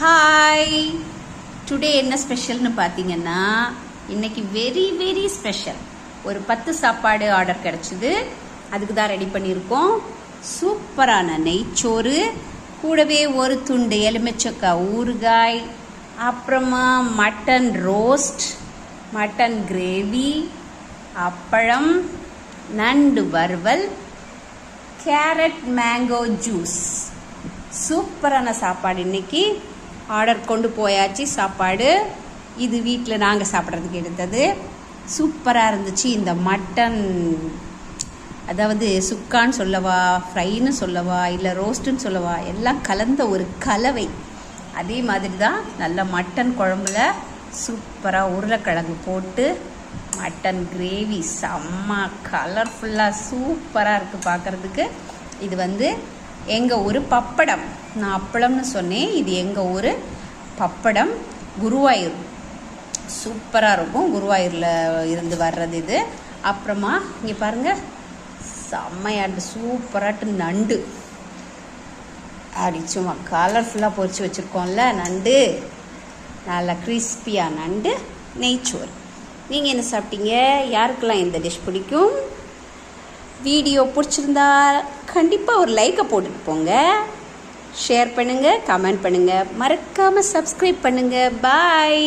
Hi, today என்ன ஸ்பெஷல்னு பார்த்தீங்கன்னா இன்னைக்கு வெரி வெரி ஸ்பெஷல். ஒரு 10 சாப்பாடு ஆர்டர் கிடச்சிது, அதுக்கு தான் ரெடி பண்ணியிருக்கோம். சூப்பரான நெய்ச்சோறு, கூடவே ஒரு துண்டு எலுமிச்சக்காய் ஊறுகாய், அப்புறமா மட்டன் ரோஸ்ட், மட்டன் கிரேவி, அப்பளம், நண்டு வறுவல், கேரட் மேங்கோ ஜூஸ். சூப்பரான சாப்பாடு. இன்னைக்கு ஆர்டர் கொண்டு போயாச்சு சாப்பாடு. இது வீட்டில் நாங்கள் சாப்பிட்றதுக்கு எடுத்தது. சூப்பராக இருந்துச்சு. இந்த மட்டன், அதாவது சுக்கான்னு சொல்லவா, ஃப்ரைன்னு சொல்லவா, இல்லை ரோஸ்ட்டுன்னு சொல்லவா, எல்லாம் கலந்த ஒரு கலவை. அதே மாதிரி தான் நல்ல மட்டன் குழம்புல சூப்பராக உருளைக்கிழங்கு போட்டு மட்டன் கிரேவி செம்ம கலர்ஃபுல்லாக சூப்பராக இருக்குது பார்க்குறதுக்கு. இது எங்கள் ஊர் பப்படம். நான் அப்பளம்னு சொன்னேன், இது எங்கள் ஊர் பப்படம். குருவாயூர் சூப்பராக இருக்கும், குருவாயூரில் இருந்து வர்றது இது. அப்புறமா இங்கே பாருங்கள், செம்மையாட்டு சூப்பராட்டு நண்டு அப்படி சும்மா கலர்ஃபுல்லாக பொரிச்சு வச்சுருக்கோம்ல நண்டு, நல்லா கிறிஸ்பியாக நண்டு நெய்ச்சோறு. நீங்கள் என்ன சாப்பிட்டீங்க? யாருக்கெல்லாம் இந்த டிஷ் பிடிக்கும்? வீடியோ பிடிச்சிருந்தா கண்டிப்பாக ஒரு லைக்கை போட்டுட்டு போங்க. ஷேர் பண்ணுங்கள், கமெண்ட் பண்ணுங்கள், மறக்காமல் சப்ஸ்கிரைப் பண்ணுங்கள். பாய்.